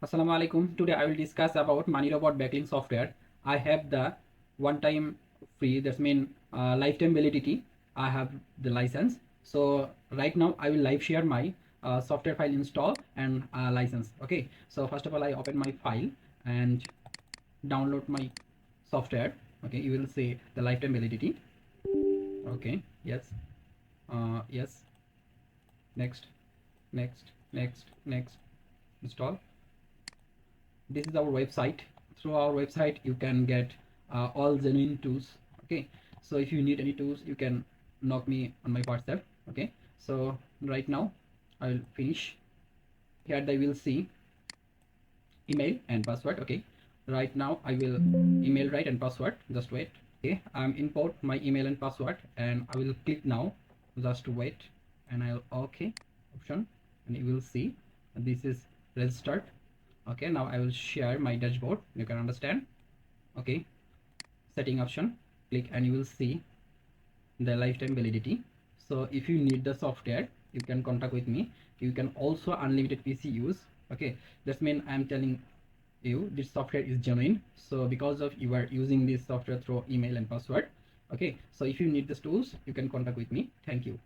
Assalamu alaikum. Today I will discuss about MoneyRobot backlink software. I have the one-time free, that's mean lifetime validity. I have the license. So right now I will live share my software file install and license. Okay. So first of all, I open my file and download my software. Okay. You will see the lifetime validity. Okay. Yes. Yes. Next. Next. Next. Next. Install. This is our website. Through our website you can get all genuine tools. Okay, so if you need any tools you can knock me on my WhatsApp. Okay, so right now I will finish. Here they will see email and password. Okay, right now I will email right and password. Just wait. Okay, I'm import my email and password and I will click now. Just wait and I'll okay option and you will see this is registered. Okay, now I will share my dashboard. You can understand. Okay, setting option, click and you will see the lifetime validity. So if you need the software you can contact with me. You can also unlimited PC use. Okay, that means I'm telling you this software is genuine. So because of you are using this software through email and password. Okay, so if you need these tools you can contact with me. Thank you.